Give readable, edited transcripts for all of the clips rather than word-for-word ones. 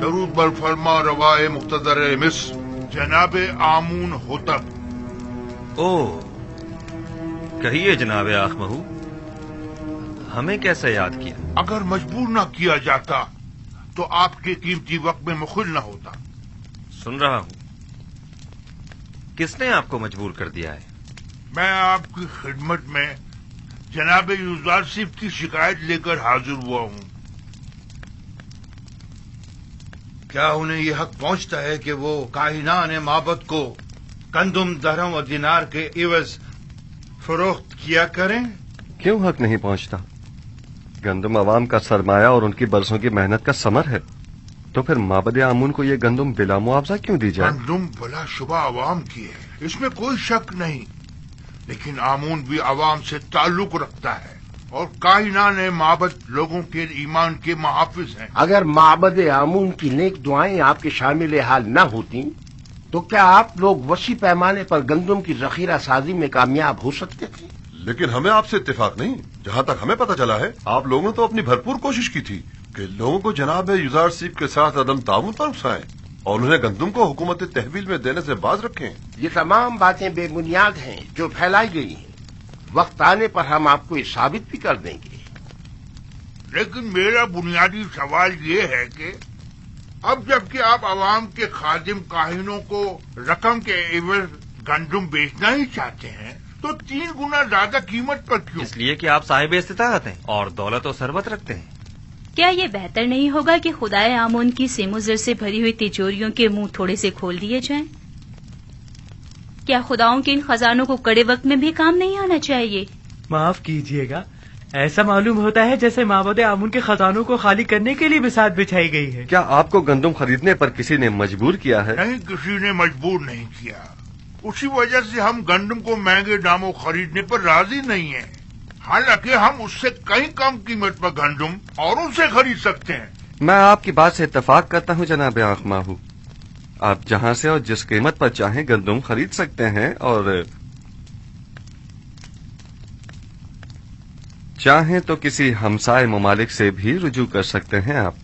درود بر فرما روائے مقتدر مصر جناب آمون ہوتب۔ او کہیے جناب آخ مہو، ہمیں کیسے یاد کیا؟ اگر مجبور نہ کیا جاتا تو آپ کے قیمتی وقت میں مخل نہ ہوتا۔ سن رہا ہوں، کس نے آپ کو مجبور کر دیا ہے؟ میں آپ کی خدمت میں جناب یوزارسیف کی شکایت لے کر حاضر ہوا ہوں۔ کیا انہیں یہ حق پہنچتا ہے کہ وہ کاہنان معبد کو گندم، درہم اور دینار کے عوض فروخت کیا کریں؟ کیوں حق نہیں پہنچتا؟ گندم عوام کا سرمایہ اور ان کی برسوں کی محنت کا ثمر ہے، تو پھر معبد آمون کو یہ گندم بلا معاوضہ کیوں دی جائے؟ گندم بلا شبہ عوام کی ہے، اس میں کوئی شک نہیں، لیکن آمون بھی عوام سے تعلق رکھتا ہے اور کائنان معبد لوگوں کے ایمان کے محافظ ہیں۔ اگر معبد آمون کی نیک دعائیں آپ کے شامل حال نہ ہوتی تو کیا آپ لوگ وسیع پیمانے پر گندم کی ذخیرہ سازی میں کامیاب ہو سکتے تھے؟ لیکن ہمیں آپ سے اتفاق نہیں۔ جہاں تک ہمیں پتہ چلا ہے، آپ لوگوں نے تو اپنی بھرپور کوشش کی تھی کہ لوگوں کو جناب یوزارسیف کے ساتھ عدم تعاون پر اکسائیں اور انہیں گندم کو حکومت تحویل میں دینے سے باز رکھیں۔ یہ تمام باتیں بے بنیاد ہیں جو پھیلائی گئی ہیں۔ وقت آنے پر ہم آپ کو یہ ثابت بھی کر دیں گے۔ لیکن میرا بنیادی سوال یہ ہے کہ اب جبکہ آپ عوام کے خادم کاہنوں کو رقم کے عوض گندم بیچنا ہی چاہتے ہیں تو 3 گنا زیادہ قیمت پر کیوں؟ اس لیے کہ آپ صاحب استطاعت ہیں اور دولت و ثروت رکھتے ہیں۔ کیا یہ بہتر نہیں ہوگا کہ خدائے آمون کی سیم و زر سے بھری ہوئی تجوریوں کے منہ تھوڑے سے کھول دیے جائیں؟ کیا خداؤں کے ان خزانوں کو کڑے وقت میں بھی کام نہیں آنا چاہیے؟ معاف کیجیے گا، ایسا معلوم ہوتا ہے جیسے معبد آمون کے خزانوں کو خالی کرنے کے لیے بساط بچھائی گئی ہے۔ کیا آپ کو گندم خریدنے پر کسی نے مجبور کیا ہے؟ نہیں، کسی نے مجبور نہیں کیا، اسی وجہ سے ہم گندم کو مہنگے داموں خریدنے پر راضی نہیں ہیں، حالانکہ ہم اس سے کئی کم قیمت پر گندم اوروں سے خرید سکتے ہیں۔ میں آپ کی بات سے اتفاق کرتا ہوں جناب آنکھ ماہو، آپ جہاں سے اور جس قیمت پر چاہیں گندم خرید سکتے ہیں، اور چاہیں تو کسی ہمسائے ممالک سے بھی رجوع کر سکتے ہیں آپ۔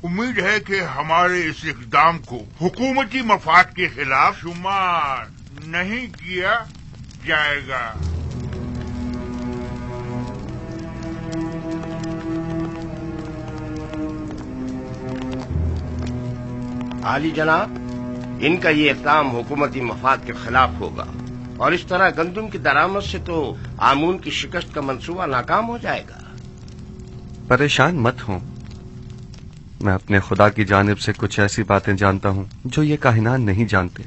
امید ہے کہ ہمارے اس اقدام کو حکومتی مفاد کے خلاف شمار نہیں کیا جائے گا۔ عالی جناب، ان کا یہ اقدام حکومتی مفاد کے خلاف ہوگا اور اس طرح گندم کی درآمد سے تو آمون کی شکست کا منصوبہ ناکام ہو جائے گا۔ پریشان مت ہوں، میں اپنے خدا کی جانب سے کچھ ایسی باتیں جانتا ہوں جو یہ کاہنان نہیں جانتے۔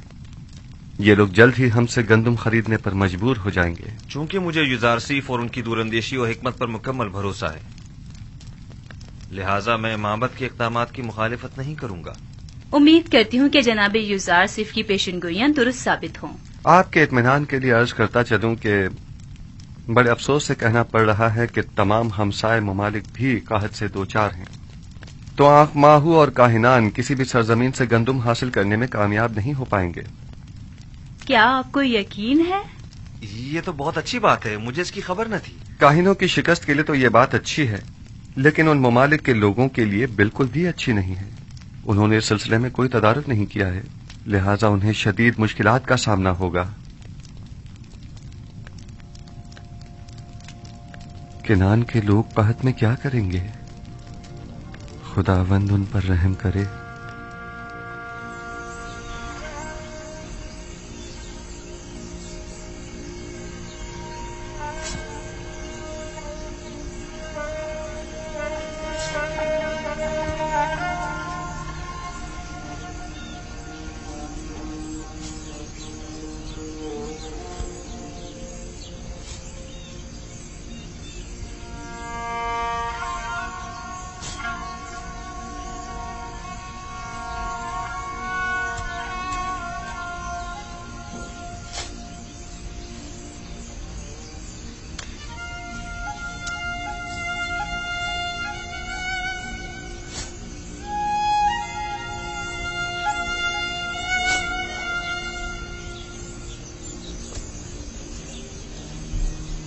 یہ لوگ جلد ہی ہم سے گندم خریدنے پر مجبور ہو جائیں گے۔ چونکہ مجھے یوزارسیف اور ان کی دوراندیشی و حکمت پر مکمل بھروسہ ہے، لہذا میں معبد کے اقدامات کی مخالفت نہیں کروں گا۔ امید کرتی ہوں کہ جناب یوزارسیف کی پیشنگوئیاں درست ثابت ہوں۔ آپ کے اطمینان کے لیے عرض کرتا چلوں کہ بڑے افسوس سے کہنا پڑ رہا ہے کہ تمام ہمسائے ممالک بھی قحط سے دوچار ہیں، تو آنکھ ماہو اور کاہنان کسی بھی سرزمین سے گندم حاصل کرنے میں کامیاب نہیں ہو پائیں گے۔ کیا آپ کو یقین ہے؟ یہ تو بہت اچھی بات ہے، مجھے اس کی خبر نہ تھی۔ کاہنوں کی شکست کے لیے تو یہ بات اچھی ہے، لیکن ان ممالک کے لوگوں کے لیے بالکل بھی اچھی نہیں ہے۔ انہوں نے اس سلسلے میں کوئی تدارک نہیں کیا ہے، لہذا انہیں شدید مشکلات کا سامنا ہوگا۔ کنان کے لوگ قحط میں کیا کریں گے؟ خداوند ان پر رحم کرے۔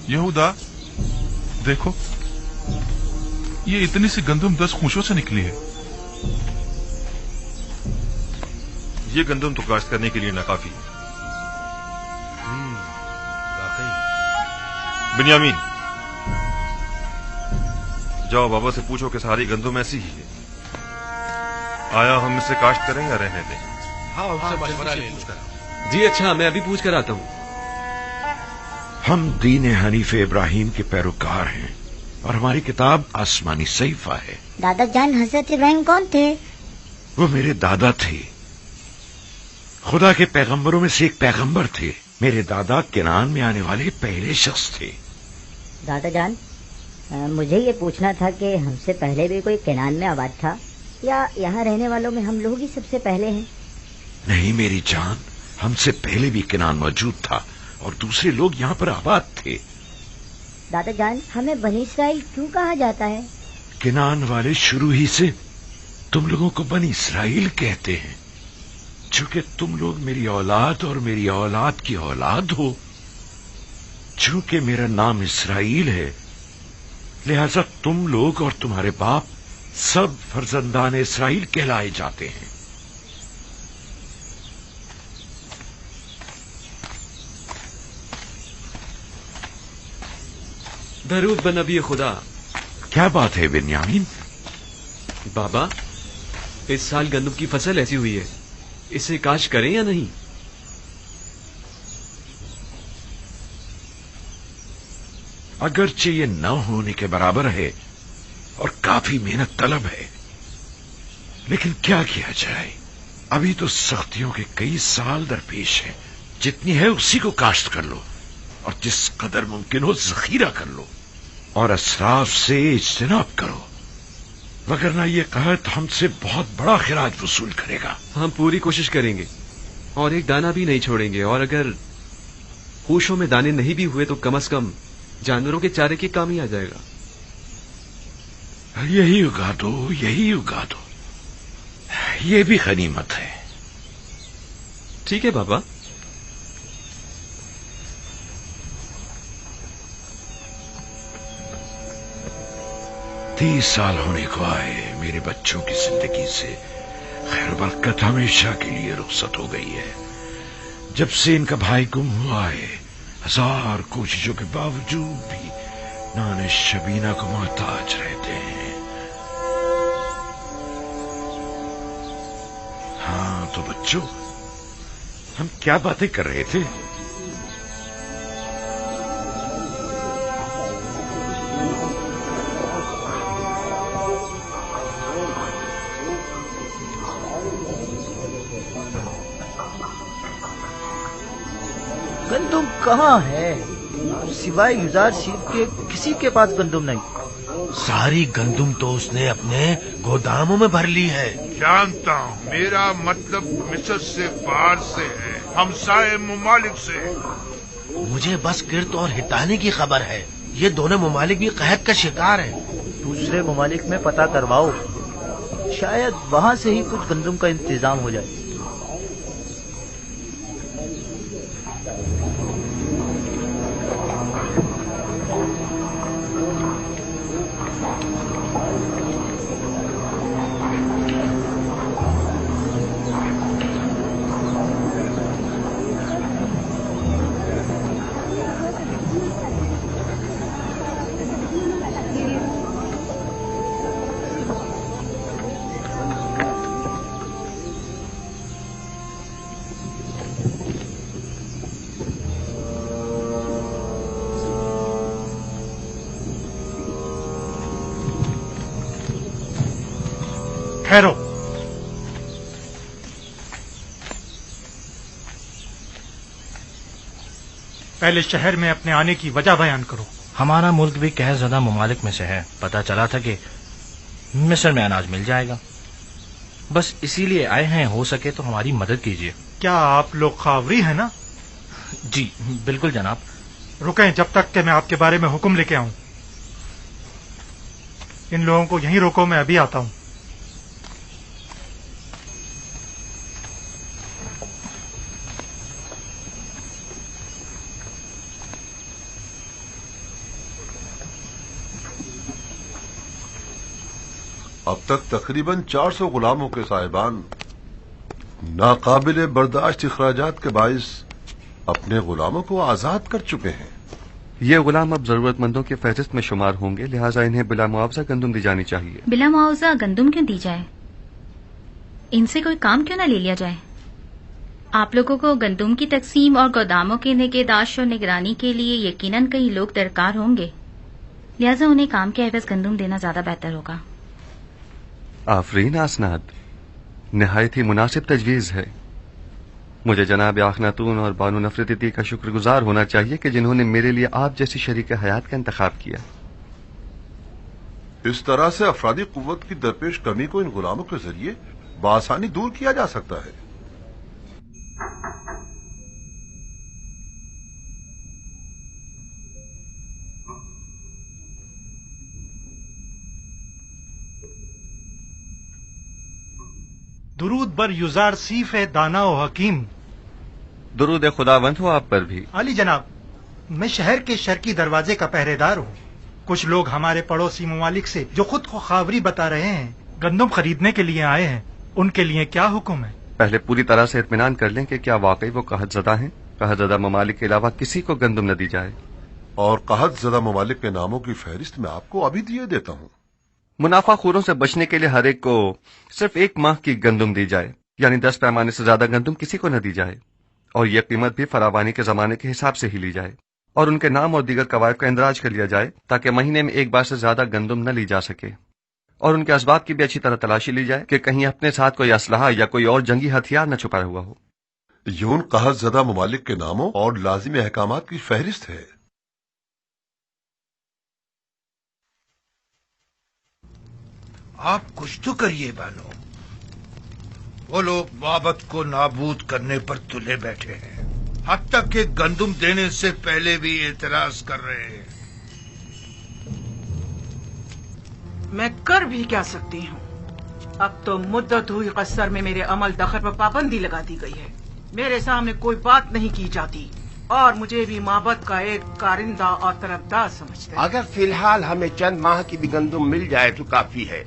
یہودا، دیکھو ये इतनी सी गंदुम 10 खूंशों से निकली है। ये गंदुम तो काश्त करने के लिए नाकाफी है। बिन्यामीन, जाओ बाबा से पूछो कि सारी गंदुम ऐसी ही है। आया हम इसे काश्त करें या रहने दें? हाँ, उससे मशवरा ले लो। जी अच्छा, मैं अभी पूछ कर आता हूँ। हम दीन हनीफ इब्राहिम के पैरोकार हैं और हमारी किताब आसमानी सहीफा है। दादा जान हजरत इब्राहिम कौन थे? वो मेरे दादा थे, खुदा के पैगंबरों में से एक पैगंबर थे। मेरे दादा केनान में आने वाले पहले शख्स थे। दादा जान, मुझे ये पूछना था कि हमसे पहले भी कोई केनान में आबाद था या यहाँ रहने वालों में हम लोग ही सबसे पहले हैं? नहीं मेरी जान, हमसे पहले भी केनान मौजूद था और दूसरे लोग यहाँ पर आबाद थे। दादा जान, हमें बनी इसराइल क्यों कहा जाता है? केनान वाले शुरू ही से तुम लोगों को बनी इसराइल कहते हैं, चूंकि तुम लोग मेरी औलाद और मेरी औलाद की औलाद हो। चूंकि मेरा नाम इसराइल है, लिहाजा तुम लोग और तुम्हारे बाप सब फर्जंदान इसराइल कहलाए जाते हैं। दरूद बन नबी खुदा। क्या बात है बिन्यामीन? बाबा, इस साल गंदम की फसल ऐसी हुई है, इसे काश करें या नहीं? अगरचे ये न होने के बराबर है और काफी मेहनत तलब है, लेकिन क्या किया जाए, अभी तो सख्तियों के कई साल दरपेश हैं। जितनी है उसी को काश्त कर लो और जिस कदर मुमकिन हो जखीरा कर लो और असराफ से इज्तनाब करो, वगरना ये कहत हमसे बहुत बड़ा खिराज वसूल करेगा। हम पूरी कोशिश करेंगे और एक दाना भी नहीं छोड़ेंगे, और अगर खूशों में दाने नहीं भी हुए तो कम से कम जानवरों के चारे के काम ही आ जाएगा। यही उगा दो, यही उगा दो, ये भी गनीमत है। ठीक है बाबा। तीस साल होने को आए, मेरे बच्चों की जिंदगी से खैर बरकत हमेशा के लिए रुखसत हो गई है। जब से इनका भाई गुम हुआ है, हजार कोशिशों के बावजूद भी नाने शबीना को मोहताज रहते हैं। हाँ तो बच्चों, हम क्या बातें कर रहे थे? गंदुम कहाँ है? सिवाय युजार सीप के किसी के पास गंदुम नहीं। सारी गंदुम तो उसने अपने गोदामों में भर ली है। जानता हूँ, मेरा मतलब मिस्र से, बाहर से है, हमसाए मुमालिक से। मुझे बस किर्त और हिटाने की खबर है। ये दोनों मुमालिक भी कहत का शिकार है। दूसरे मुमालिक में पता करवाओ, शायद वहाँ से ही कुछ गंदुम का इंतजाम हो जाए। ठहरो। पहले शहर में अपने आने की वजह बयान करो। हमारा मुल्क भी कहर ज़दा मुमालिक में से है। पता चला था कि मिस्र में अनाज मिल जाएगा, बस इसीलिए आए हैं। हो सके तो हमारी मदद कीजिए। क्या आप लोग खावरी हैं ना? जी बिल्कुल जनाब। रुकें जब तक कि मैं आपके बारे में हुक्म लेके आऊं। इन लोगों को यहीं रोको, मैं अभी आता हूं। اب تک تقریباً 400 غلاموں کے صاحبان ناقابل برداشت اخراجات کے باعث اپنے غلاموں کو آزاد کر چکے ہیں. یہ غلام اب ضرورت مندوں کی فہرست میں شمار ہوں گے، لہٰذا انہیں بلا معاوضہ گندم دی جانی چاہیے. بلا معاوضہ گندم کیوں دی جائے؟ ان سے کوئی کام کیوں نہ لے لیا جائے؟ آپ لوگوں کو گندم کی تقسیم اور گوداموں کی نگہداشت اور نگرانی کے لیے یقیناً کئی لوگ درکار ہوں گے، لہٰذا انہیں کام کے عوض گندم دینا زیادہ بہتر ہوگا. آفرین اسناد، نہایت ہی مناسب تجویز ہے. مجھے جناب آخناتون اور بانو نفرتی کا شکر گزار ہونا چاہیے کہ جنہوں نے میرے لیے آپ جیسی شریک حیات کا انتخاب کیا. اس طرح سے افرادی قوت کی درپیش کمی کو ان غلاموں کے ذریعے بآسانی دور کیا جا سکتا ہے. درود بر یوزار سیف دانا و حکیم. درود خداوند ہو آپ پر بھی. علی جناب، میں شہر کے شرقی دروازے کا پہرے دار ہوں. کچھ لوگ ہمارے پڑوسی ممالک سے جو خود کو خاوری بتا رہے ہیں گندم خریدنے کے لیے آئے ہیں. ان کے لیے کیا حکم ہے؟ پہلے پوری طرح سے اطمینان کر لیں کہ کیا واقعی وہ قحط زدہ ہیں. قحط زدہ ممالک کے علاوہ کسی کو گندم نہ دی جائے. اور قحط زدہ ممالک کے ناموں کی فہرست میں آپ کو ابھی دیے دیتا ہوں. منافع خوروں سے بچنے کے لیے ہر ایک کو صرف 1 ماہ کی گندم دی جائے، یعنی 10 پیمانے سے زیادہ گندم کسی کو نہ دی جائے، اور یہ قیمت بھی فراوانی کے زمانے کے حساب سے ہی لی جائے، اور ان کے نام اور دیگر قواعد کا اندراج کر لیا جائے تاکہ مہینے میں 1 بار سے زیادہ گندم نہ لی جا سکے، اور ان کے اسباب کی بھی اچھی طرح تلاشی لی جائے کہ کہیں اپنے ساتھ کوئی اسلحہ یا کوئی اور جنگی ہتھیار نہ چھپایا ہوا ہو. یہ ان قحط زدہ ممالک کے ناموں اور لازمی احکامات کی فہرست ہے. آپ کچھ تو کریے بانو. وہ لوگ معبد کو نابود کرنے پر تلے بیٹھے ہیں، حتیٰ کہ گندم دینے سے پہلے بھی اعتراض کر رہے ہیں. میں کر بھی کیا سکتی ہوں؟ اب تو مدت ہوئی قصر میں میرے عمل دخل پر پابندی لگا دی گئی ہے. میرے سامنے کوئی بات نہیں کی جاتی اور مجھے بھی معبد کا ایک کارندہ اور طرفدار سمجھتے ہیں. اگر فی الحال ہمیں چند ماہ کی بھی گندم مل جائے تو کافی ہے.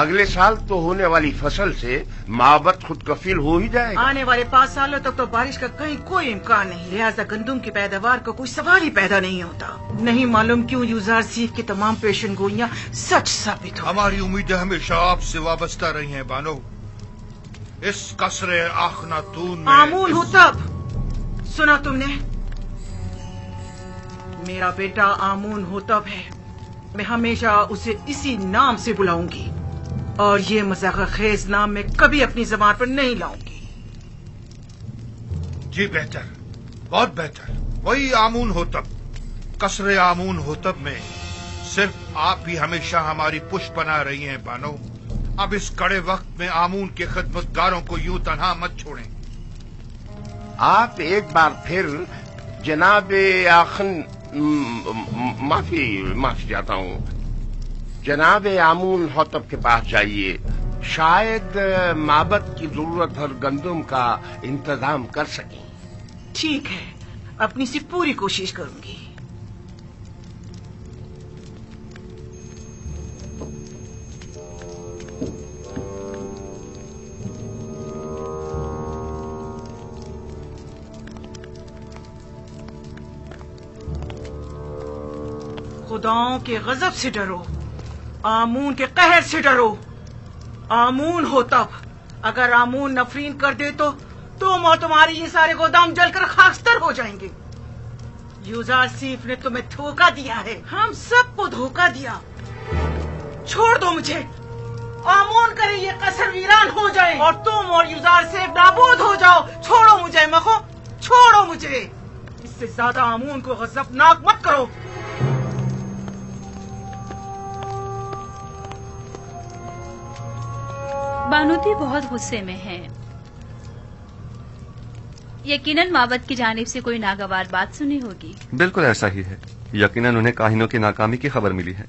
اگلے سال تو ہونے والی فصل سے معبد خود کفیل ہو ہی جائے گا. آنے والے 5 سالوں تک تو بارش کا کہیں کوئی امکان نہیں، لہٰذا گندم کی پیداوار کا کوئی سوال ہی پیدا نہیں ہوتا. نہیں معلوم کیوں یوزار سیف کی تمام پیشن گوئیاں سچ ثابت ہو. ہماری امیدیں ہمیشہ آپ سے وابستہ رہی ہیں بانو. اس قصر آخناتون میں آمون ہو تب سنا تم نے؟ میرا بیٹا آمون ہو تب ہے. میں ہمیشہ اسے اسی نام سے بلاؤں گی اور یہ مذاق خیز نام میں کبھی اپنی زبان پر نہیں لاؤں گی. جی بہتر، بہت بہتر. وہی آمون ہوتب. قصر آمون ہوتب میں صرف آپ ہی ہمیشہ ہماری پشت بنا رہی ہیں بانو. اب اس کڑے وقت میں آمون کے خدمتگاروں کو یوں تنہا مت چھوڑیں. آپ ایک بار پھر جناب معافی چاہتا ہوں، جناب آمون ہوتب کے پاس جائیے. شاید معبد کی ضرورت اور گندم کا انتظام کر سکیں. ٹھیک ہے، اپنی سے پوری کوشش کروں گی. خداؤں کے غضب سے ڈرو، آمون کے قہر سے ڈرو. آمون ہو تب اگر آمون نفرین کر دے تو تم اور تمہارے یہ سارے گودام جل کر خاکستر ہو جائیں گے. یوزار سیف نے تمہیں دھوکہ دیا ہے، ہم سب کو دھوکہ دیا. چھوڑ دو مجھے. آمون کرے یہ قصر ویران ہو جائے اور تم اور یوزار سیف نابود ہو جاؤ. چھوڑو مجھے مخو، چھوڑو مجھے. اس سے زیادہ آمون کو غضبناک مت کرو. بانوتی بہت غصے میں ہیں. یقیناً معبد کی جانب سے کوئی ناگوار بات سنی ہوگی. بالکل ایسا ہی ہے. یقیناً انہیں کاہنوں کی ناکامی کی خبر ملی ہے.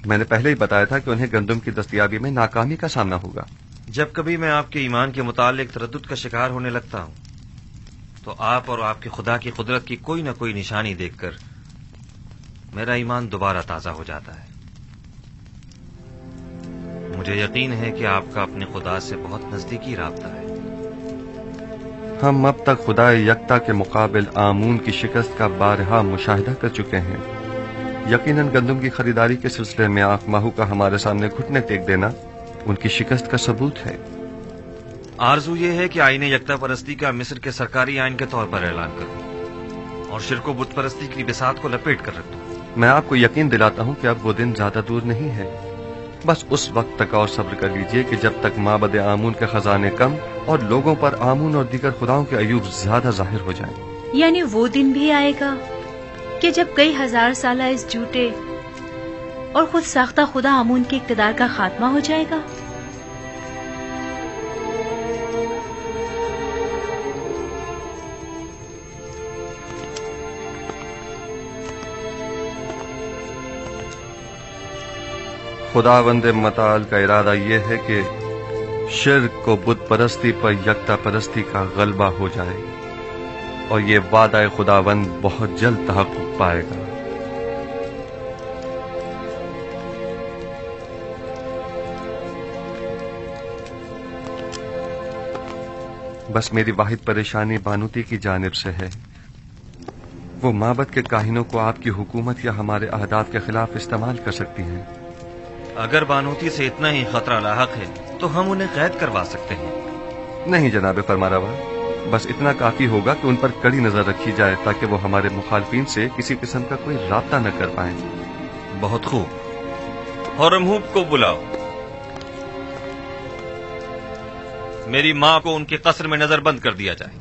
میں نے پہلے ہی بتایا تھا کہ انہیں گندم کی دستیابی میں ناکامی کا سامنا ہوگا. جب کبھی میں آپ کے ایمان کے متعلق تردد کا شکار ہونے لگتا ہوں تو آپ اور آپ کے خدا کی قدرت کی کوئی نہ کوئی نشانی دیکھ کر میرا ایمان دوبارہ تازہ ہو جاتا ہے. मुझे यकीन है कि आपका अपने खुदा से बहुत नजदीकी राब्ता है। हम अब तक खुदा यकता के मुकाबिल आमून की शिकस्त का बारहा मुशाहिदा कर चुके हैं। यकीनन गंदम की खरीदारी के सिलसिले में आंख माहू का हमारे सामने घुटने टेक देना उनकी शिकस्त का सबूत है। आरजू ये है कि आईने यकता परस्ती का मिस्र के सरकारी आइन के तौर पर ऐलान करूं और शिरको बुत परस्ती की बिसात को लपेट कर रख दूं। मैं आपको यकीन दिलाता हूं कि अब वो दिन ज्यादा दूर नहीं है। बस उस वक्त तक और सब्र कर लीजिए कि जब तक माबद आमून के खजाने कम और लोगों पर आमून और दीगर खुदाओं के अयूब ज्यादा जाहिर हो जाएं। यानी वो दिन भी आएगा कि जब कई हजार साल इस झूठे और खुद साख्ता खुदा आमून के इक्तदार का खात्मा हो जाएगा। खुदावंद मताल का इरादा यह है कि शिर्क को बुत परस्ती पर यकता परस्ती का गलबा हो जाए और ये वादा खुदावंद बहुत जल्द तहक्कुक पाएगा। बस मेरी वाहिद परेशानी बानूती की जानिब से है। वो माबद के काहिनों को आपकी हुकूमत या हमारे अहदाफ के खिलाफ इस्तेमाल कर सकती हैं। अगर बानूती से इतना ही खतरा लाहक है तो हम उन्हें कैद करवा सकते हैं। नहीं जनाब फरमारवा, बस इतना काफी होगा कि उन पर कड़ी नजर रखी जाए ताकि वो हमारे मुखालफिन से किसी किस्म का कोई राब्ता न कर पाए। बहुत खूब। हरमहूब को बुलाओ। मेरी माँ को उनके कसर में नजरबंद कर दिया जाए।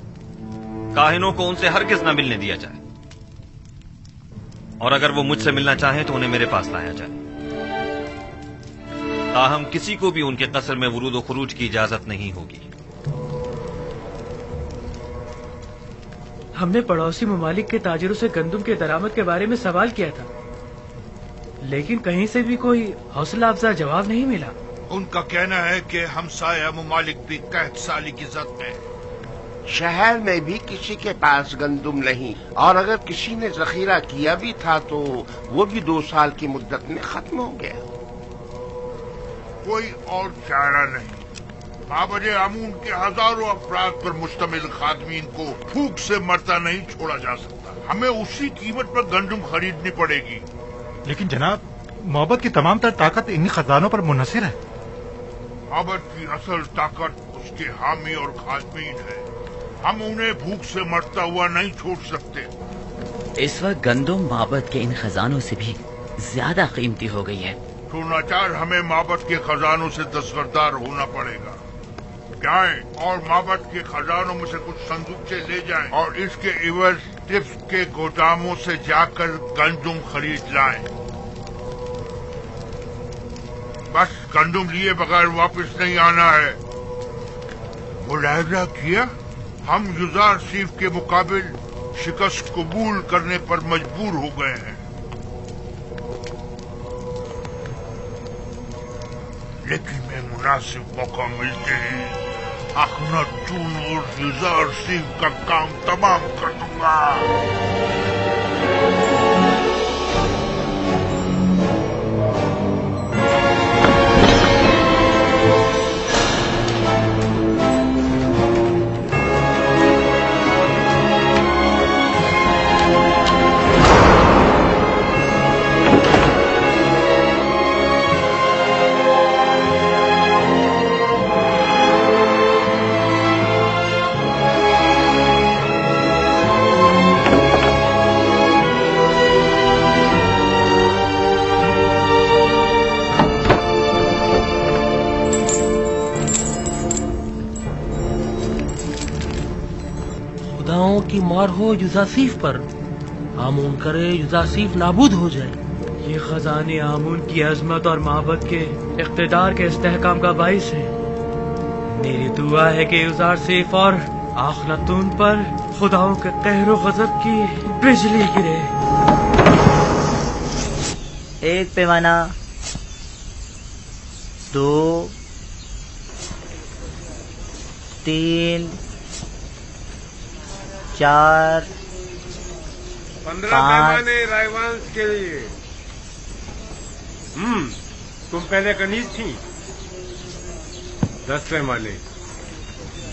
काहिनों को उनसे हरगिज न मिलने दिया जाए और अगर वो मुझसे मिलना चाहें तो उन्हें मेरे पास लाया जाए। ताहम किसी को भी उनके कसर में वरूद व खुरूज की इजाजत नहीं होगी। हमने पड़ोसी ममालिक के ताजिरों से गंदम के दरामद के बारे में सवाल किया था, लेकिन कहीं से भी कोई हौसला अफजा जवाब नहीं मिला। उनका कहना है कि हमसाया ममालिक भी कैद साली की जद में। शहर में भी किसी के पास गंदम नहीं और अगर किसी ने जखीरा किया भी था तो वो भी 2 साल की मुद्दत में खत्म हो गया। कोई और चारा नहीं। माबद आमून के हजारों अफराद पर मुश्तमिल खादमीन को भूख से मरता नहीं छोड़ा जा सकता। हमें उसी कीमत पर गंदम खरीदनी पड़ेगी। लेकिन जनाब, मोहब्बत की तमाम तर ताकत इन्हीं खजानों पर मुनहसिर है। मोहब्बत की असल ताकत उसके हामी और खादमीन है। हम उन्हें भूख से मरता हुआ नहीं छोड़ सकते। इस वक्त गंदम माबद के इन खजानों से भी ज्यादा कीमती हो गई है। तो नाचार हमें माबद के खजानों से दस्तबरदार होना पड़ेगा। जाएं और माबद के खजानों में से कुछ संदूकचे ले जाएं और इसके इवज टिप्स के गोदामों से जाकर गंदम खरीद लाएं। बस गंदम लिए बगैर वापस नहीं आना है। मुलाहिजा किया, हम युजार सीफ के मुकाबिल शिकस्त कबूल करने पर मजबूर हो गए हैं। लेकिन मैं मुनासिब मौका मिलते ही अखनातून और युजार सीफ का काम तमाम कर दूंगा। की मार हो युजासीफ पर, आमून करे युजासीफ नाबूद हो जाए। ये खजाने आमून की अजमत और माबद के इख्तिदार के इस्तेहकाम का बाइस है। मेरी दुआ है कि युजासीफ और आखनातून पर खुदाओं के कहरो गजब की बिजली गिरे। एक पैमाना, 2, 3, 4, 15 पैमाने रायवांश के लिए। तुम पहले कनीज थी, 10 पैमाने,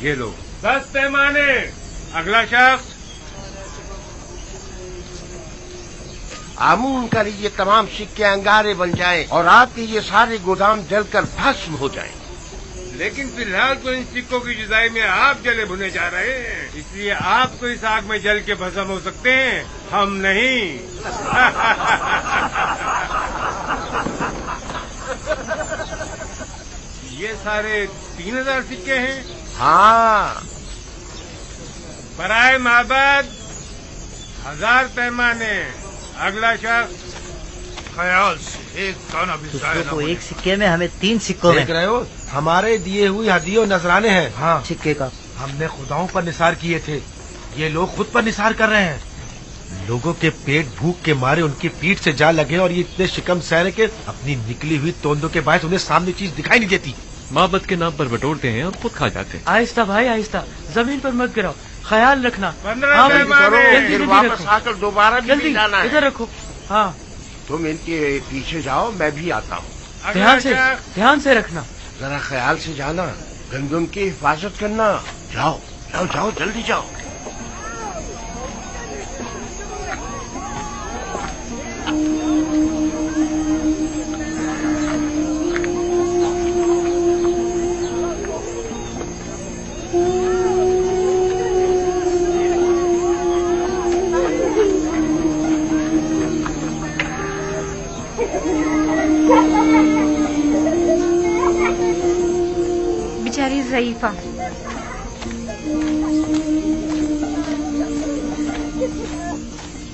ये लो 10 पैमाने। अगला शख्स। आमून का ये तमाम सिक्के अंगारे बन जाएं और आपके ये सारे गोदाम जलकर भस्म हो जाएं। लेकिन फिलहाल तो इन सिक्कों की जुदाई में आप जले भुने जा रहे हैं, इसलिए आप तो इस आग में जल के भस्म हो सकते हैं, हम नहीं। ये सारे 3000 सिक्के हैं। हाँ। बराए माबद 1000 पैमाने। अगला शख्स। ख्याल से एक दाना भी जाया तो एक सिक्के में, हमें 3 सिक्कों में। देख रहे हो, हमारे दिए हुई हदियों नजराने हैं। हाँ, सिक्के का हमने खुदाओं पर निसार किए थे, ये लोग खुद पर निसार कर रहे हैं। लोगों के पेट भूख के मारे उनकी पीठ से जा लगे और ये इतने शिकम सहरे के अपनी निकली हुई तोंदों के बाद उन्हें सामने चीज दिखाई नहीं देती। माबद के नाम पर बटोरते हैं और खुद खा जाते हैं। आहिस्ता भाई आहिस्ता, जमीन पर मत गिराओ, ख्याल रखना। 15 पैमाने। फिर वापस आकर दोबारा भी जाना है। इधर रखो। हाँ, तुम इनके पीछे जाओ, मैं भी आता हूँ। ध्यान से रखना। जरा ख्याल से जाना, गंदम की हिफाजत करना। जाओ जाओ जाओ, जल्दी जाओ। बेचारी ज़ईफा,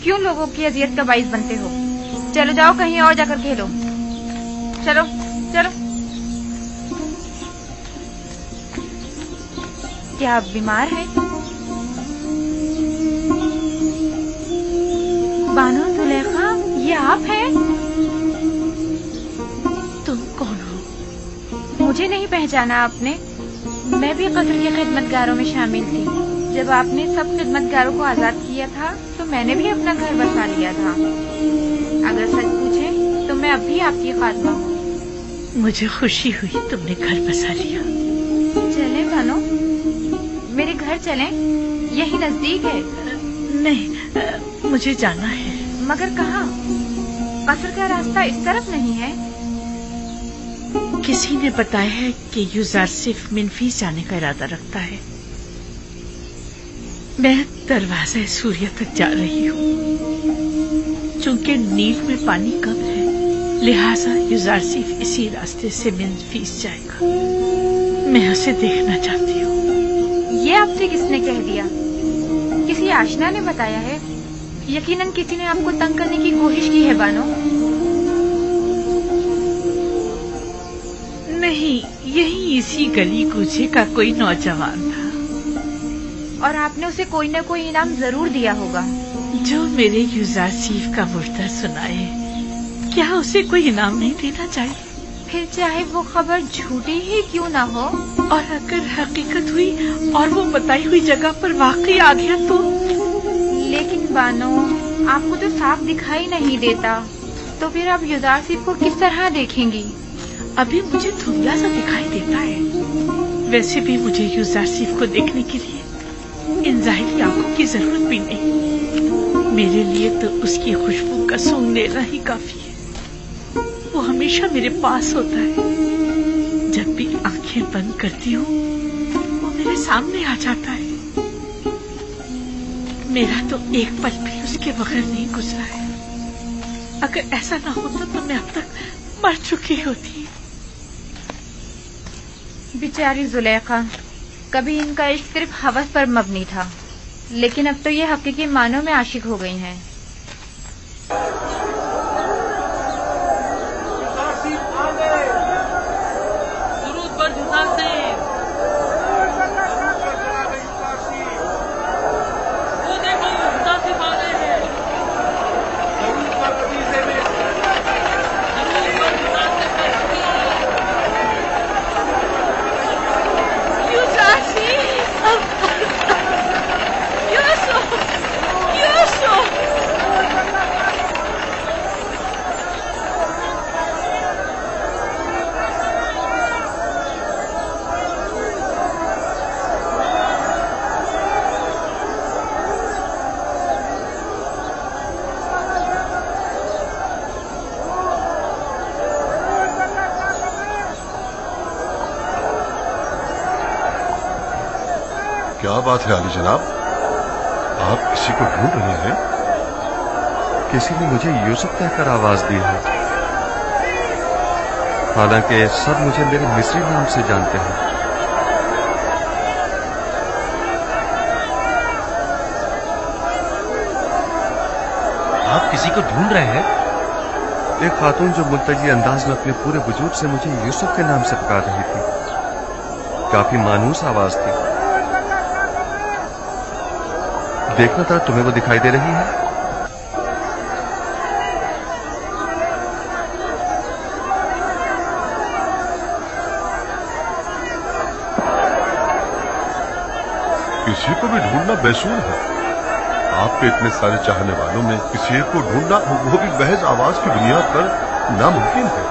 क्यों लोगों की अजियत का बाइस बनते हो? चलो जाओ कहीं और जाकर खेलो। चलो चलो। क्या आप बीमार हैं? बानो जुलेखा, ये आप हैं? तुम कौन हो? मुझे नहीं पहचाना आपने? मैं भी कत्ल के खिदमतगारों में शामिल थी। जब आपने सब खिदमतगारों को आजाद किया था तो मैंने भी अपना घर बसा लिया था। अगर सच पूछे तो मैं अब भी आपकी खात्मा हूँ। मुझे खुशी हुई तुमने घर बसा लिया। चलें बानो, मेरे घर चलें, यही नजदीक है। नहीं, मुझे जाना है। मगर कहाँ? कस्र का रास्ता इस तरफ नहीं है। किसी ने बताया है कि यूजार सिर्फ मिनफीस जाने का इरादा रखता है। मैं दरवाजा सूर्य तक जा रही हूँ। चूंकि नील में पानी कम है, लिहाजा यूजार सिर्फ इसी रास्ते से मिनफीस जाएगा। मैं उसे देखना चाहती हूँ। ये आपसे किसने कह दिया? किसी आशना ने बताया है? यकीनन किसी ने आपको तंग करने की कोशिश की है बानो। नहीं, यही इसी गली कूचे का कोई नौजवान था। और आपने उसे कोई न कोई इनाम जरूर दिया होगा। जो मेरे यूजार सीफ का मुर्दा सुनाए, क्या उसे कोई इनाम नहीं देना चाहिए? फिर चाहे वो खबर झूठी ही क्यों ना हो। और अगर हकीकत हुई और वो बताई हुई जगह पर वाकई आ गया तो? लेकिन बानो, आपको तो साफ दिखाई नहीं देता, तो फिर आप यूजार सीफ को किस तरह देखेंगी? अभी मुझे धुंधला सा दिखाई देता है। वैसे भी मुझे यूजार सीफ को देखने के लिए इन जाहिरी आंखों की जरूरत भी नहीं। मेरे लिए तो उसकी खुशबू का सूंघ लेना ही काफी है। वो हमेशा मेरे पास होता है। जब भी आंखें बंद करती हूँ, वो मेरे सामने आ जाता है। मेरा तो एक पल भी उसके बगैर नहीं गुजरा है। अगर ऐसा ना होता तो मैं अब तक मर चुकी होती। बेचारी जुलेखा, कभी इनका इश्क सिर्फ हवस पर मबनी था, लेकिन अब तो ये हकीकी मानों में आशिक हो गई हैं। क्या बात है आली जनाब, आप किसी को ढूंढ रहे हैं? किसी ने मुझे यूसुफ कहकर आवाज दी है, हालांकि सब मुझे मेरे मिस्री नाम से जानते हैं। आप किसी को ढूंढ रहे हैं? एक खातून जो मुल्तजी अंदाज में अपने पूरे वजूद से मुझे यूसुफ के नाम से पुकार रही थी। काफी मानूस आवाज थी। देखना था, तुम्हें वो दिखाई दे रही है? किसी को भी ढूंढना बेसूर है। आपके इतने सारे चाहने वालों में किसी एक को ढूंढना, वो भी महज आवाज की बुनियाद पर, नामुमकिन है।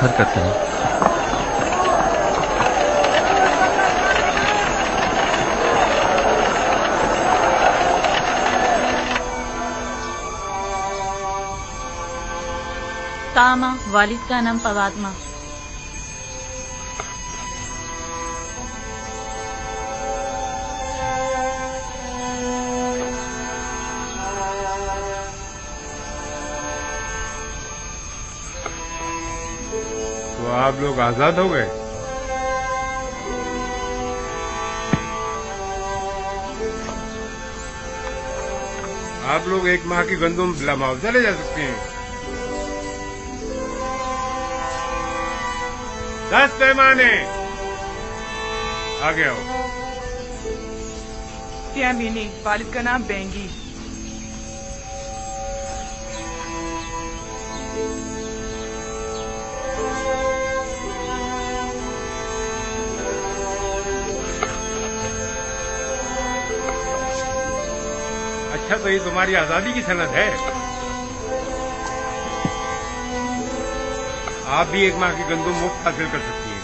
हरकत नहीं। कामा, वालिद का नाम पवादमा। तो आप लोग आजाद हो गए? आप लोग 1 माह की गंदुम बिला मुआवजा ले जा सकते हैं। 10 पैमाने आगे आओ। क्या मीनी, वालिद का नाम बेंगी। अच्छा, तो ये तुम्हारी आजादी की सनद है। आप भी 1 माह की गंदुम मुफ्त हासिल कर सकती हैं।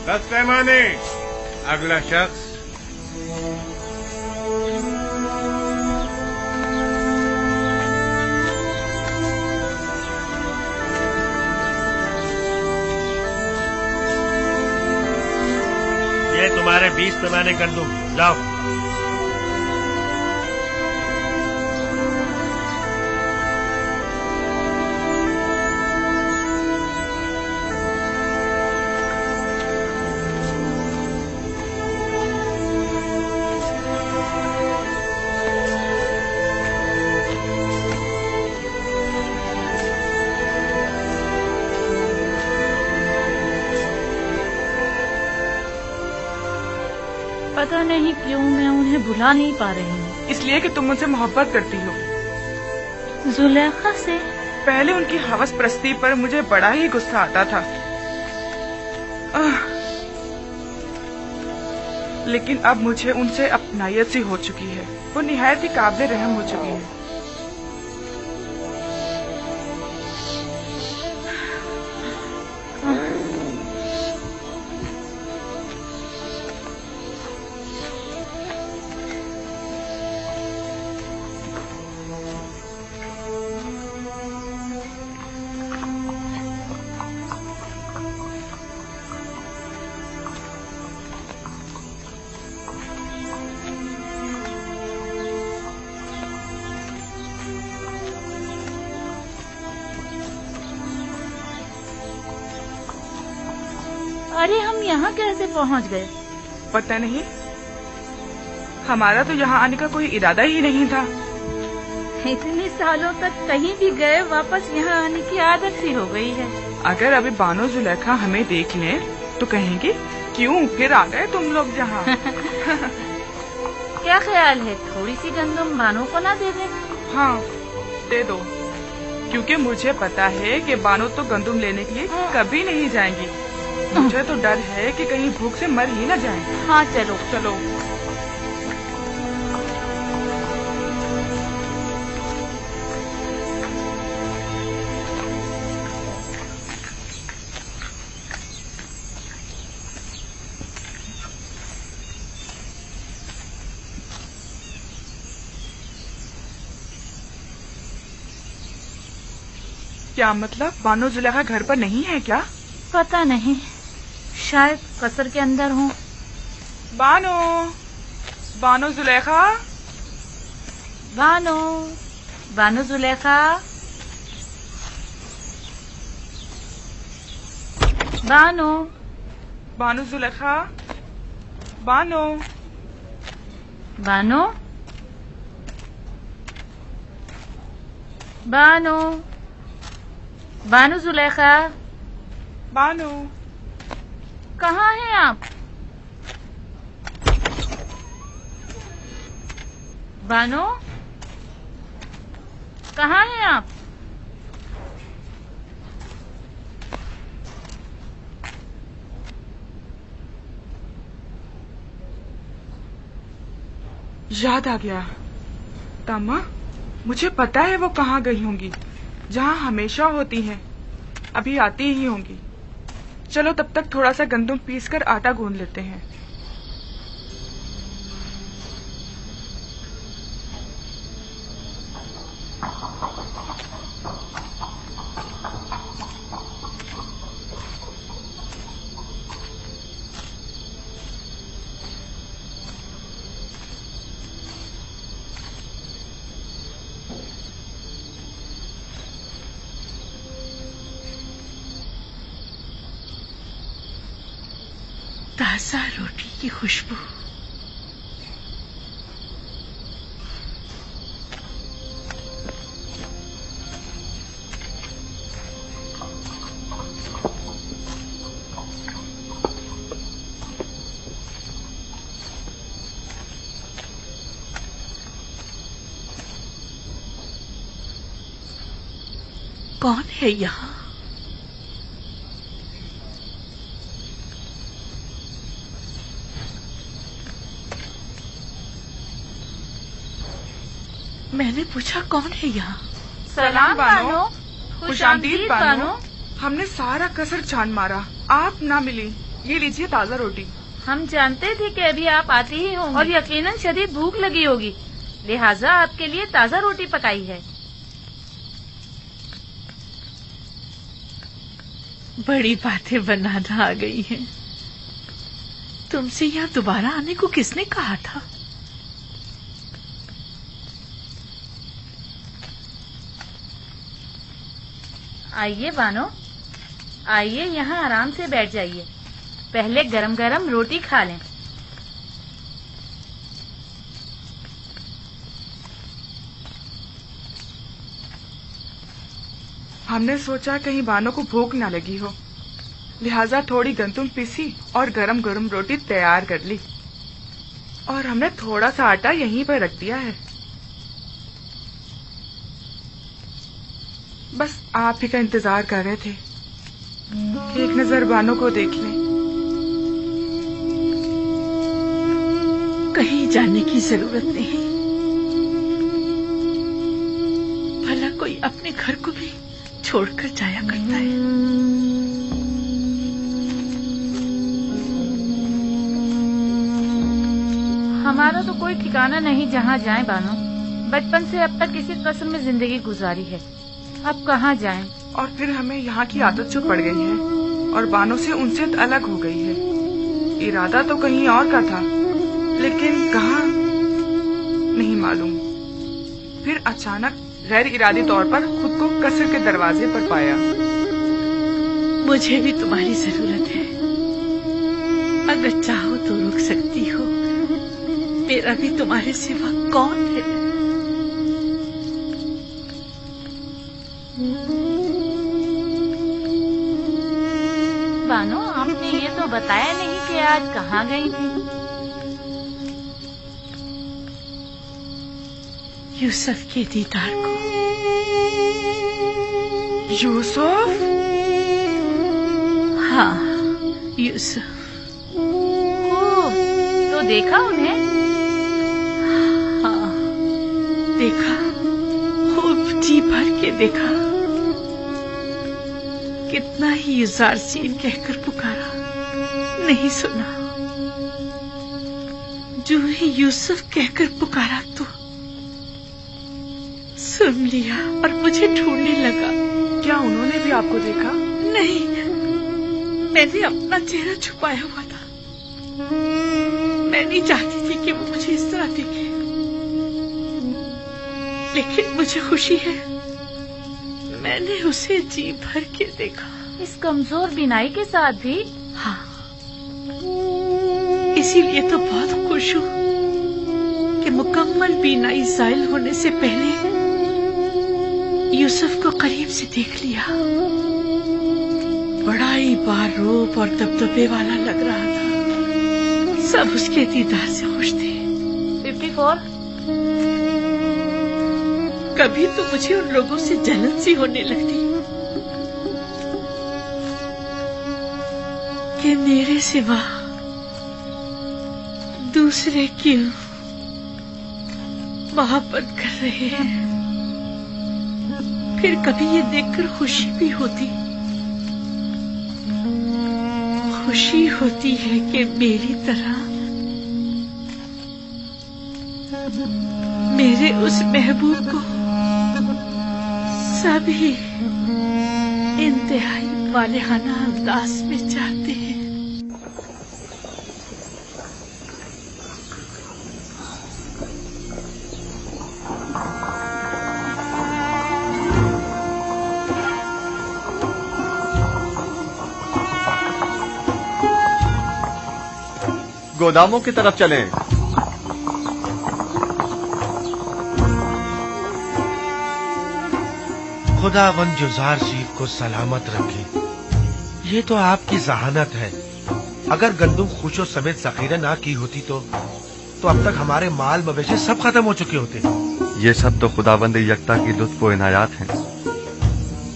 10 पैमाने। अगला शख्स। ये तुम्हारे 20 पैमाने गंदुम, जाओ। पता नहीं क्यों मैं उन्हें भुला नहीं पा रही हूँ। इसलिए कि तुम मुझसे मोहब्बत करती हो। जुलेखा से? पहले उनकी हवस परस्ती पर मुझे बड़ा ही गुस्सा आता था, लेकिन अब मुझे उनसे अपनायत सी हो चुकी है। वो निहायत ही काबिल रहम हो चुकी है। अरे हम यहाँ कैसे पहुँच गए? पता नहीं, हमारा तो यहाँ आने का कोई इरादा ही नहीं था। इतने सालों तक कहीं भी गए, वापस यहाँ आने की आदत सी हो गई है। अगर अभी बानो जुलेखा हमें देख लें तो कहेंगे क्यों फिर आ गए तुम लोग यहाँ। क्या ख्याल है, थोड़ी सी गंदम बानो को ना दे दें? हाँ, दे दो, क्योंकि मुझे पता है कि बानो तो गंदम लेने के लिए कभी नहीं जाएंगी। मुझे तो डर है कि कहीं भूख से मर ही न जाएं। हाँ चलो चलो। क्या मतलब, बानो जुलेखा घर पर नहीं है क्या? पता नहीं, शायद कसर के अंदर हूँ। बानो, बानो जुलेखा, बानो, बानो जुलेखा, बानो, बानो जुलेखा, बानो, बानो, बानो, बानो जुलेखा, बानो, कहाँ हैं आप? बानो, कहाँ हैं आप? याद आ गया। तामा, मुझे पता है वो कहाँ गई होंगी। जहाँ हमेशा होती हैं, अभी आती ही होंगी। चलो तब तक थोड़ा सा गंदम पीसकर आटा गूंद लेते हैं। ताजा रोटी की खुशबू, कौन है यहाँ? मैंने पूछा कौन है यहाँ? सलाम बानो, खुशामदीद बानो। हमने सारा कसर छान मारा, आप ना मिली। ये लीजिए ताजा रोटी। हम जानते थे कि अभी आप आती ही होंगी और यकीनन शदीद भूख लगी होगी, लिहाजा आपके लिए ताजा रोटी पकाई है। बड़ी बातें बनाना आ गई हैं। तुमसे यहाँ दोबारा आने को किसने कहा था? आइए बानो, आइए यहाँ आराम से बैठ जाइए। पहले गरम गरम रोटी खा लें। हमने सोचा कहीं बानो को भूख न लगी हो, लिहाजा थोड़ी गंदम पीसी और गरम गरम रोटी तैयार कर ली। और हमने थोड़ा सा आटा यहीं पर रख दिया है। बस आप ही का इंतजार कर रहे थे कि एक नजर बानो को देख लें। कहीं जाने की जरूरत नहीं, भला कोई अपने घर को भी छोड़कर जाया करता है। हमारा तो कोई ठिकाना नहीं जहाँ जाएं बानो। बचपन से अब तक इसी कस्र में जिंदगी गुजारी है, अब कहाँ जाएं? और फिर हमें यहाँ की आदत जो पड़ गई है और बानो से उनसे अलग हो गई है। इरादा तो कहीं और का था, लेकिन कहाँ नहीं मालूम। फिर अचानक गैर इरादी तौर पर खुद को कसर के दरवाजे पर पाया। मुझे भी तुम्हारी जरूरत है, अगर चाहो तो रुक सकती हो। मेरा भी तुम्हारे सिवा कौन है? बानो, आपने ये तो बताया नहीं कि आज कहाँ गई थी। यूसुफ के दीदार को। यूसुफ? हाँ, यूसुफ। तो देखा उन्हें? हाँ, देखा, खूब जी भर के देखा। कितना ही युजारसीन कहकर पुकारा, नहीं सुना। जो ही यूसुफ कहकर पुकारा तो सुन लिया और मुझे ढूंढने लगा। क्या उन्होंने भी आपको देखा? नहीं, मैंने अपना चेहरा छुपाया हुआ था। मैं नहीं चाहती थी कि वो मुझे इस तरह देखे, लेकिन मुझे खुशी है मैंने उसे जी भर के देखा। इस कमजोर बीनाई के साथ भी? हाँ, इसीलिए तो बहुत खुश हूँ कि मुकम्मल बीनाई ज़ाइल होने से पहले यूसुफ को करीब से देख लिया। बड़ा ही बारूप और दबदबे वाला लग रहा था। सब उसके दीदार से खुश थे। 54? कभी तो मुझे उन लोगों से जलन सी होने लगती कि मेरे सिवा दूसरे क्यों मोहब्बत कर रहे हैं। फिर कभी ये देखकर खुशी भी होती है कि मेरी तरह मेरे उस महबूब को सभी इंतहाई वालेहाना अंदाज में चाहते हैं। गोदामों की तरफ चलें। खुदावंद यूसुफ को सलामत रखे। ये तो आपकी जहानत है। अगर गंदुम खुशो समेत जखीरा ना की होती तो अब तक हमारे माल मवेशी सब खत्म हो चुके होते। ये सब तो खुदावंद यकता की लुत्फ व इनायात हैं।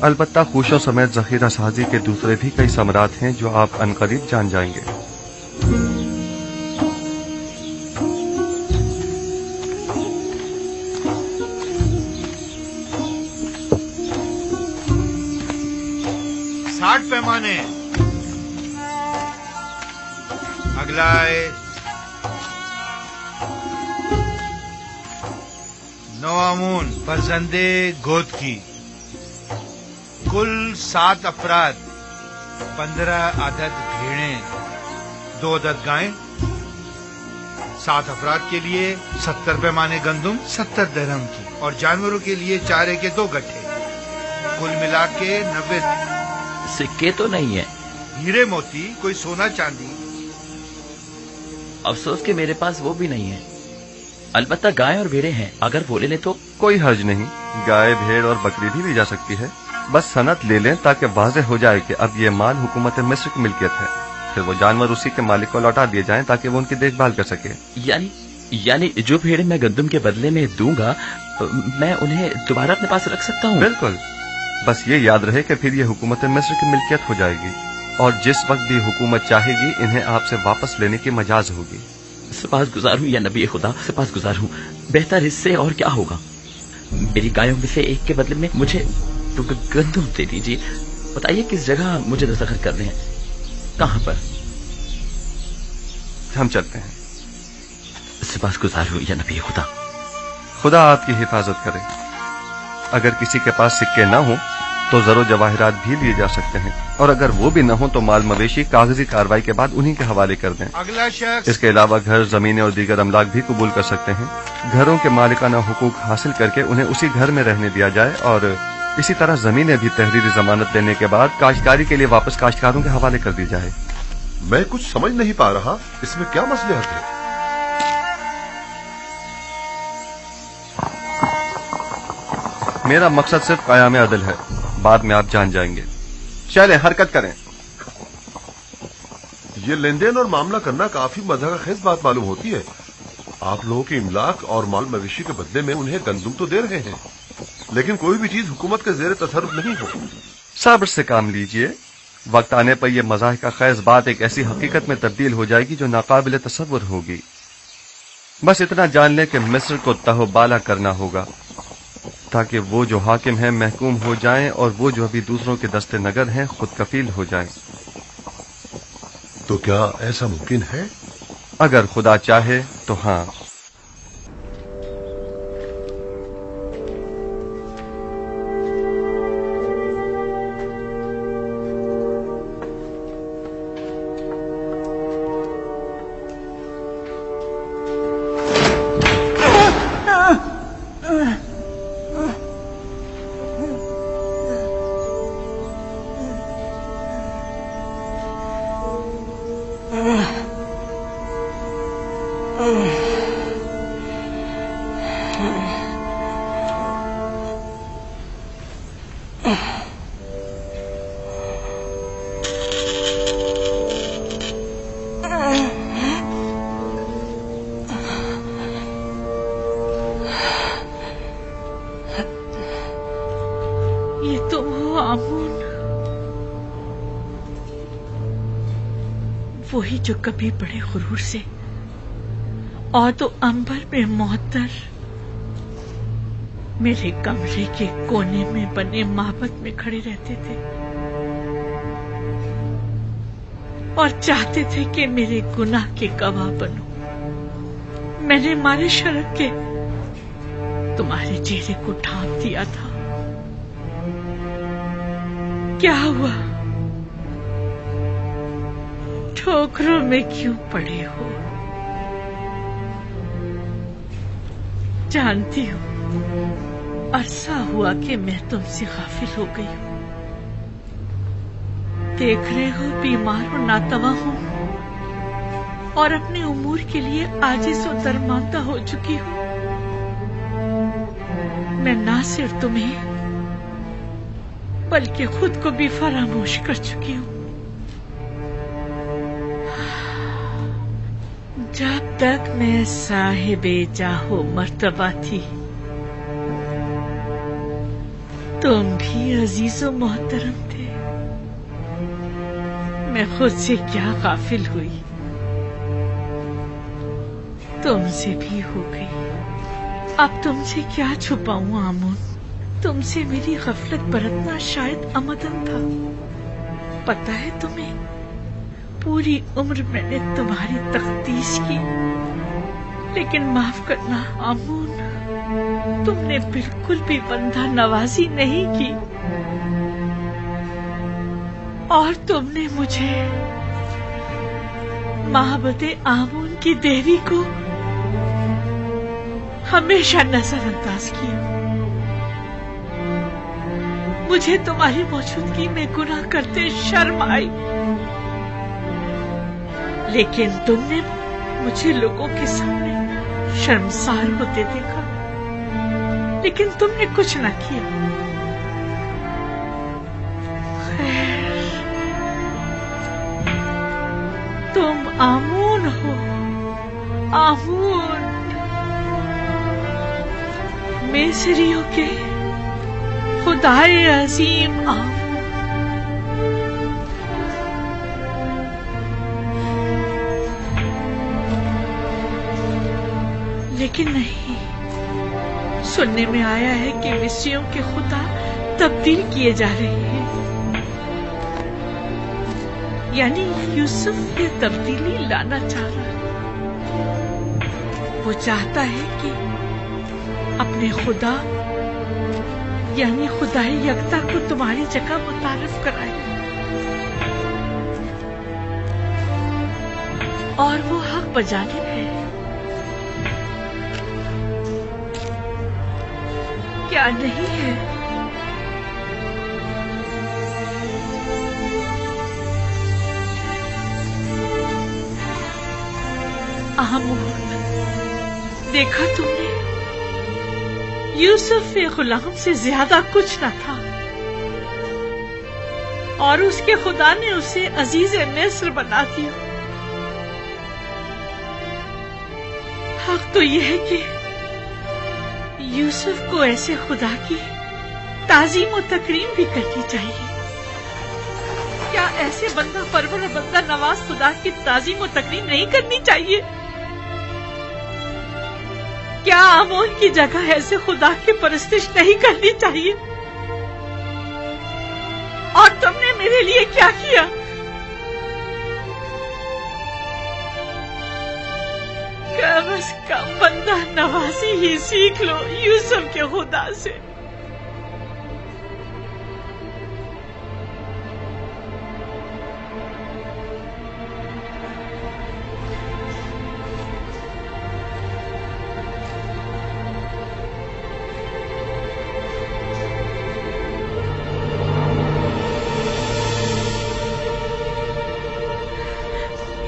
अलबत्ता खुशो समेत जखीरा साजी के दूसरे भी कई समरात हैं जो आप अनकरीब जान जाएंगे। पैमाने अगला है 9 आमून फरजंदे गोद की। कुल 7 अफराद, 15 अदद भेड़ें, 2 अदद गायें। 7 अफराद के लिए 70 पैमाने गंदुम 70 दरहम की, और जानवरों के लिए चारे के 2 गट्ठे। कुल मिला के 90। सिक्के तो नहीं है? हीरे मोती, कोई सोना चांदी। अफसोस कि मेरे पास वो भी नहीं है। अलबत्ता गाय और भेड़ें हैं, अगर वो ले लें तो। कोई हर्ज नहीं, गाय भेड़ और बकरी भी ली जा सकती है। बस सनद ले लें ताकि वाज़ेह हो जाए कि अब ये माल हुकूमत मिस्र की मिल्कियत है। फिर वो जानवर उसी के मालिक को लौटा दिए जाएं ताकि वो उनकी देखभाल कर सके। यानी जो भेड़ें मैं गंदुम के बदले में दूंगा मैं उन्हें दोबारा अपने पास रख सकता हूँ? बिल्कुल। बस ये याद रहे कि फिर ये हुकूमत मिस्र की मिल्कियत हो जाएगी और जिस वक्त भी हुकूमत चाहेगी इन्हें आपसे वापस लेने की मजाज होगी। सपासगुजार हूँ या नबी खुदा, सपासगुजार हूँ। बेहतर इससे और क्या होगा। मेरी गायों में से एक के बदले में मुझे तो गंदुम दे दीजिए। बताइए किस जगह मुझे दस्तखत करने हैं, कहाँ पर? हम चलते हैं। सपासगुजार हूँ या नबी खुदा। खुदा आपकी हिफाजत करे। अगर किसी के पास सिक्के न हो तो जरो जवाहरात भी लिए जा सकते हैं, और अगर वो भी न हो तो माल मवेशी कागजी कार्रवाई के बाद उन्हीं के हवाले कर दें। अगला शख्स। इसके अलावा घर, जमीनें और दीगर अमलाक भी कबूल कर सकते हैं। घरों के मालिकाना हुकूक हासिल करके उन्हें उसी घर में रहने दिया जाए, और इसी तरह जमीनें भी तहरीरी जमानत लेने के बाद काश्तकारी के लिए वापस काश्तकारों के हवाले कर दी जाए। मैं कुछ समझ नहीं पा रहा, इसमें क्या मसलहत है? मेरा मकसद सिर्फ क़याम अदल है, बाद में आप जान जाएंगे। चलें, हरकत करें। ये लेन देन और मामला करना काफी मज़ाक़खेज़ बात मालूम होती है। आप लोगों की इमलाक और माल मवेशी के बदले में उन्हें गंदुम तो दे रहे हैं, लेकिन कोई भी चीज हुकूमत के ज़ेरे तसर्रुफ नहीं हो। सब्र से काम लीजिए। वक्त आने पर यह मज़ाक़खेज़ बात एक ऐसी हकीकत में तब्दील हो जाएगी जो नाकाबिल तसव्वुर होगी। बस इतना जान लें कि मिस्र को तहबाला करना होगा ताकि वो जो हाकिम हैं महकूम हो जाएं और वो जो अभी दूसरों के दस्ते नगर हैं खुद कफील हो जाएं। तो क्या ऐसा मुमकिन है? अगर खुदा चाहे तो हाँ। ये तुम हो आमून, वही जो कभी बड़े गुरूर से और तो अंबर में मोहतर मेरे कमरे के कोने में बने माबद में खड़े रहते थे और चाहते थे कि मेरे गुनाह के गवाह बनो। मैंने मारे शर्म के तुम्हारे चेहरे को ढांप दिया था। क्या हुआ? ठोकरों में क्यों पड़े हो? जानती हूँ अरसा हुआ कि मैं तुमसे गाफिल हो गई हूँ। देख रहे हो बीमार और नातवा हूँ और अपने उमूर के लिए आजिज़ और दरमांदा हो चुकी हूँ। मैं ना सिर्फ तुम्हें बल्कि खुद को भी फरामोश कर चुकी हूँ। जब तक मैं साहिबे जाहो मर्तबा थी, तुम भी अजीज और मोहतरम थे। मैं खुद से क्या गाफिल हुई, तुमसे भी हो गई। अब तुमसे क्या छुपाऊं आमून? तुमसे मेरी गफलत बरतना शायद अमदन था। पता है तुम्हें, पूरी उम्र मैंने तुम्हारी तख्तीश की, लेकिन माफ करना आमून, तुमने बिल्कुल भी बंदा नवाजी नहीं की और तुमने मुझे मोहब्बते आमून की देवी को हमेशा नजरअंदाज किया। मुझे तुम्हारी मौजूदगी में गुनाह करते शर्म आई, लेकिन तुमने मुझे लोगों के सामने शर्मसार होते देखा, लेकिन तुमने कुछ न किया। खैर, तुम आमून हो, आमून, मिस्रियों के खुदाए अजीम आमून। लेकिन नहीं, सुनने में आया है कि मिस्रियों के खुदा तब्दील किए जा रहे हैं। यानी यूसुफ ये तब्दीली लाना चाह रहा है। वो चाहता है कि अपने खुदा यानी खुदाई यकता को तुम्हारी जगह मुतारिफ कराए, और वो हक बजानिब है। क्या नहीं है? आमून, देखा तुमने, यूसुफ एक गुलाम से ज्यादा कुछ न था और उसके खुदा ने उसे अजीज मिस्र बना दिया। हक तो यह है कि यूसुफ को ऐसे खुदा की ताजीम और तकरीम भी करनी चाहिए। क्या ऐसे बंदा परवर और बंदा नवाज खुदा की ताजीम और तकरीम नहीं करनी चाहिए? क्या आमून की जगह ऐसे खुदा की परस्तिश नहीं करनी चाहिए? और तुमने मेरे लिए क्या किया? कम से कम बंदा नवाजी ही सीख लो यूसुफ के खुदा से।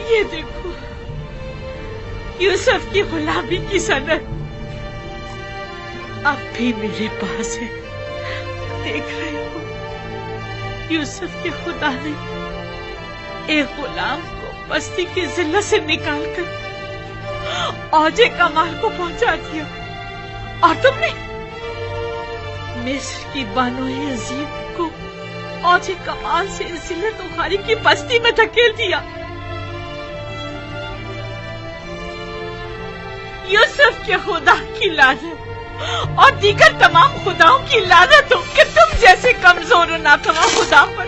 ये देखो, यूसुफ की गुलामी की सनद अब भी मेरे पास है। देख रहे हो, यूसुफ के खुदा ने एक गुलाम को बस्ती की जिल्लत से निकालकर औजे कमाल को पहुंचा दिया, और तुमने मिस्र की बानो अजीम को औजे कमाल से जिल्लत उखारी की बस्ती में धकेल दिया। यूसुफ के खुदा की लानत और दीगर तमाम खुदाओं की लानत हो कि तुम जैसे कमजोर और नातवा खुदा पर,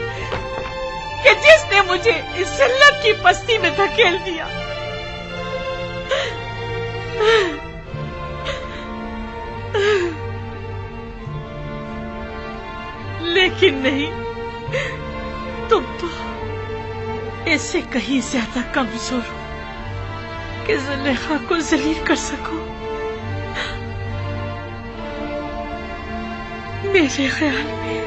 कि जिसने मुझे इस जिल्लत की बस्ती में धकेल दिया। लेकिन नहीं, तुम तो इससे कहीं ज्यादा कमजोर हो कि जुलेखा को जलील कर सको। मेरे ख्याल में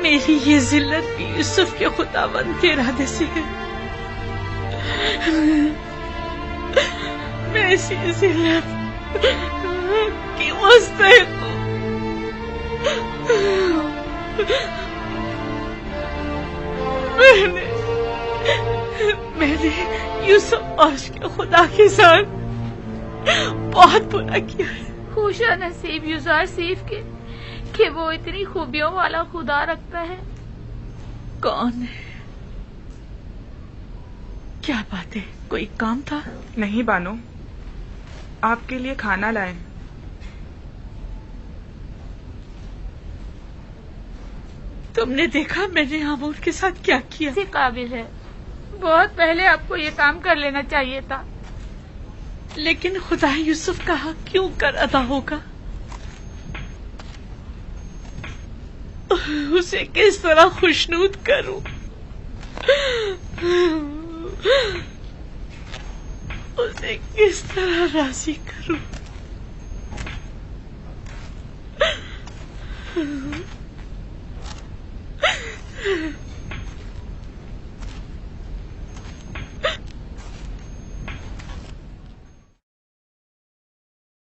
मेरी ये जिल्लत भी यूसुफ के खुदावंद के इरादे से है। मैं इसी जिल्लत की मुस्तहिक हूँ। मैंने यूसुफ और उसके खुदा के साथ बहुत बुरा किया है। खुशा नसीब यूसुफ सीफ के कि वो इतनी खूबियों वाला खुदा रखता है। कौन है? क्या बात है, कोई काम था? नहीं बानो, आपके लिए खाना लाए। तुमने देखा मैंने आमून के साथ क्या किया? से काबिल है, बहुत पहले आपको ये काम कर लेना चाहिए था। लेकिन खुदा यूसुफ का हक क्यों कर अदा होगा? उसे किस तरह खुशनूद करूं? उसे किस तरह राजी करूं?